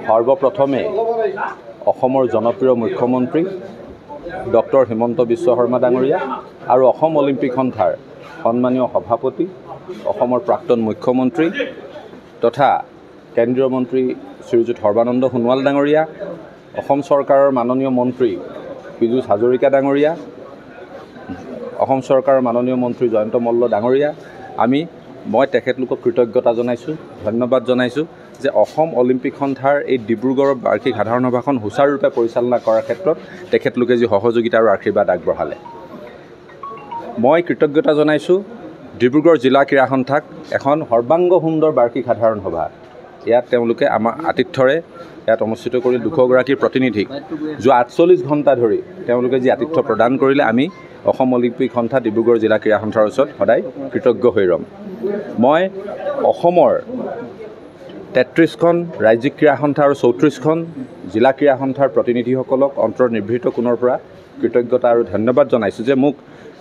সৰ্বপ্ৰথমে অসমৰ জনপ্ৰিয় মুখ্যমন্ত্ৰী ডক্টৰ হিমন্ত বিশ্ব শৰ্মা ডাঙৰীয়া আৰু অসম অলিম্পিক সন্থাৰ সন্মানীয় সভাপতি অসমৰ প্ৰাক্তন মুখ্যমন্ত্ৰী তথা কেন্দ্ৰীয় মন্ত্ৰী শ্ৰীযুত সৰ্বানন্দ সোণোৱাল ডাঙৰীয়া, অসম চৰকাৰৰ মাননীয় মন্ত্ৰী পীযুষ হাজৰিকা ডাঙৰীয়া, অসম চৰকাৰৰ মাননীয় মন্ত্ৰী জয়ন্ত মল্ল ডাঙৰীয়া, মই তেখেতলোকক কৃতজ্ঞতা জনাইছোঁ, ধন্যবাদ জনাইছোঁ যে অসম অলিম্পিক সন্থাৰ এই ডিব্ৰুগড়ৰ বাৰ্ষিক সাধাৰণ সভাখন সুচাৰুৰূপে পৰিচালনা কৰাৰ ক্ষেত্ৰত তেখেতলোকে যি সহযোগিতা আৰু আশীৰ্বাদ আগবঢ়ালে। মই কৃতজ্ঞতা জনাইছোঁ ডিব্ৰুগড় জিলা ক্ৰীড়া সন্থাক এখন সৰ্বাংগ সুন্দৰ বাৰ্ষিক সাধাৰণ সভা ইয়াত তেওঁলোকে আমাৰ আতিথ্যৰে ইয়াত অনুষ্ঠিত কৰি 200গৰাকীৰ প্ৰতিনিধিক যোৱা 48 ঘণ্টা ধৰি তেওঁলোকে যি আতিথ্য প্ৰদান কৰিলে, আমি অসম অলিম্পিক সন্থা ডিব্ৰুগড় জিলা ক্ৰীড়া সন্থাৰ ওচৰত সদায় কৃতজ্ঞ হৈ ৰ'ম। মই অসমৰ 33খন ৰাজ্যিক ক্ৰীড়া সন্থা আৰু 34খন জিলা ক্ৰীড়া সন্থাৰ প্ৰতিনিধিসকলক অন্তৰ্নিভৃত কোণৰ পৰা কৃতজ্ঞতা আৰু ধন্যবাদ জনাইছোঁ যে মোক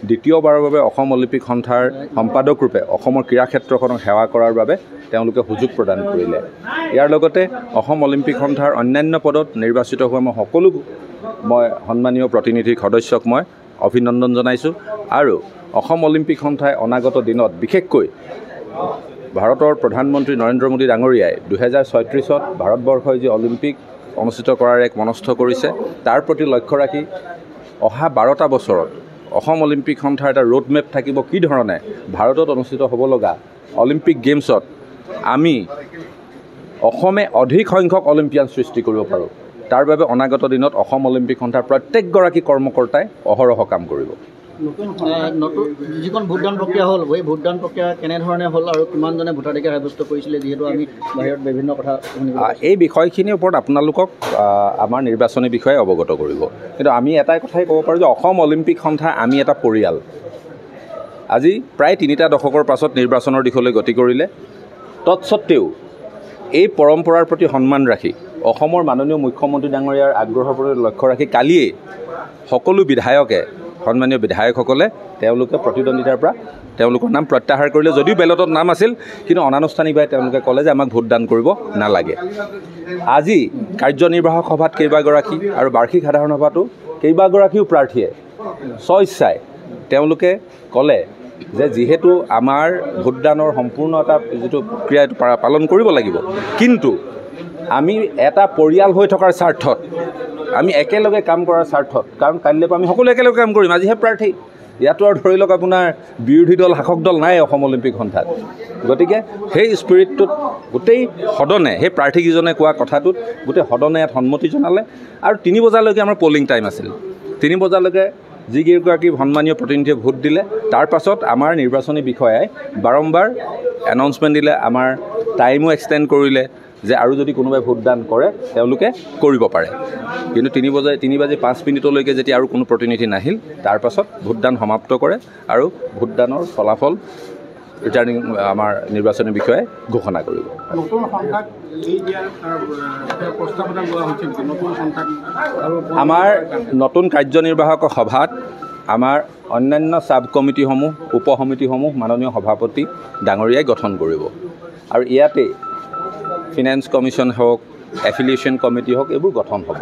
দ্বিতীয়বাৰৰ বাবে অসম অলিম্পিক সন্থাৰ সম্পাদক ৰূপে অসমৰ ক্ৰীড়া ক্ষেত্ৰখনক সেৱা কৰাৰ বাবে তেওঁলোকে সুযোগ প্ৰদান কৰিলে। ইয়াৰ লগতে অসম অলিম্পিক সন্থাৰ অন্যান্য পদত নিৰ্বাচিত হোৱা সকলো সন্মানীয় প্ৰতিনিধিক সদস্যক মই অভিনন্দন জনাইছোঁ আৰু অসম অলিম্পিক সন্থাই অনাগত দিনত বিশেষকৈ ভাৰতৰ প্ৰধানমন্ত্ৰী নৰেন্দ্ৰ মোদী ডাঙৰীয়াই 2036ত ভাৰতবৰ্ষই যি অলিম্পিক অনুষ্ঠিত কৰাৰ এক মনস্থ কৰিছে, তাৰ প্ৰতি লক্ষ্য ৰাখি অহা 12টা বছৰত অসম অলিম্পিক সন্থাৰ এটা ৰোডমেপ থাকিব, কি ধৰণে ভাৰতত অনুষ্ঠিত হ'ব লগা অলিম্পিক গেমছত আমি অসমে অধিক সংখ্যক অলিম্পিয়ান সৃষ্টি কৰিব পাৰোঁ। তাৰ বাবে অনাগত দিনত অসম অলিম্পিক সন্থাৰ প্ৰত্যেকগৰাকী কৰ্মকৰ্তাই অহৰহ কাম কৰিব। নতুন যিখন ভোটদান প্ৰক্ৰিয়া হ'ল, সেই ভোটদান প্ৰক্ৰিয়া কেনেধৰণে হ'ল আৰু কিমানজনে ভোটাধিকাৰ সাব্যস্ত কৰিছিলে, যিহেতু আমি বাহিৰত বিভিন্ন কথা শুনিব, এই বিষয়খিনিৰ ওপৰত আপোনালোকক আমাৰ নিৰ্বাচনী বিষয়ে অৱগত কৰিব। কিন্তু আমি এটাই কথাই ক'ব পাৰোঁ যে অসম অলিম্পিক সন্থা আমি এটা পৰিয়াল। আজি প্ৰায় 3টা দশকৰ পাছত নিৰ্বাচনৰ দিশলৈ গতি কৰিলে, তৎসত্ত্বেও এই পৰম্পৰাৰ প্ৰতি সন্মান ৰাখি অসমৰ মাননীয় মুখ্যমন্ত্ৰী ডাঙৰীয়াৰ আগ্ৰহৰ প্ৰতি লক্ষ্য ৰাখি কালিয়েই সকলো বিধায়কে সন্মানীয় বিধায়কসকলে তেওঁলোকে প্ৰতিদ্বন্দ্বিতাৰ পৰা তেওঁলোকৰ নাম প্ৰত্যাহাৰ কৰিলে। যদিও বেলটত নাম আছিল, কিন্তু অনানুষ্ঠানিকভাৱে তেওঁলোকে ক'লে যে আমাক ভোটদান কৰিব নালাগে। আজি কাৰ্যনিৰ্বাহক সভাত কেইবাগৰাকী আৰু বাৰ্ষিক সাধাৰণ সভাতো কেইবাগৰাকীও প্ৰাৰ্থীয়ে স্বইচ্ছাই তেওঁলোকে ক'লে যে যিহেতু আমাৰ ভোটদানৰ সম্পূৰ্ণ এটা যিটো প্ৰক্ৰিয়া পালন কৰিব লাগিব, কিন্তু আমি এটা পৰিয়াল হৈ থকাৰ স্বাৰ্থত, আমি একেলগে কাম কৰাৰ স্বাৰ্থত, কাৰণ কাইলৈৰ পৰা আমি সকলো একেলগে কাম কৰিম। আজিহে প্ৰাৰ্থী, ইয়াতো আৰু ধৰি লওক আপোনাৰ বিৰোধী দল শাসক দল নাই অসম অলিম্পিক সন্থাত। গতিকে সেই স্পিৰিটটোত গোটেই সদনে, সেই প্ৰাৰ্থীকেইজনে কোৱা কথাটোত গোটেই সদনে ইয়াত সন্মতি জনালে। আৰু 3 বজালৈকে আমাৰ পলিং টাইম আছিল। 3 বজালৈকে যিকেইগৰাকী সন্মানীয় প্ৰতিনিধিয়ে ভোট দিলে, তাৰ পাছত আমাৰ নিৰ্বাচনী বিষয়াই বাৰম্বাৰ এনাউন্সমেণ্ট দিলে, আমাৰ টাইমো এক্সটেণ্ড কৰিলে যে আৰু যদি কোনোবাই ভোটদান কৰে তেওঁলোকে কৰিব পাৰে। কিন্তু 3:05 যেতিয়া আৰু কোনো প্ৰতিনিধি নাহিল, তাৰ পাছত ভোটদান সমাপ্ত কৰে আৰু ভোটদানৰ ফলাফল ৰিটাৰ্ণিং আমাৰ নিৰ্বাচনী বিষয়াই ঘোষণা কৰিব। আমাৰ নতুন কাৰ্যনিৰ্বাহক সভাত আমাৰ অন্যান্য ছাব কমিটিসমূহ, উপ সমিতিসমূহ মাননীয় সভাপতি ডাঙৰীয়াই গঠন কৰিব আৰু ইয়াতে ফিনেন্স কমিশ্যন হওক, এফিলিয়েশ্যন কমিটি হওক, এইবোৰ গঠন হ'ব।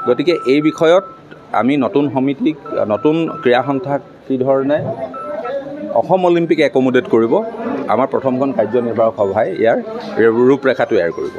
গতিকে এই বিষয়ত আমি নতুন সমিতিক, নতুন ক্ৰীড়া সন্থাক কি ধৰণে অসম অলিম্পিক একমোডেট কৰিব, আমাৰ প্ৰথমখন কাৰ্যনিৰ্বাহক সভাই ইয়াৰ ৰূপৰেখা তৈয়াৰ কৰিব।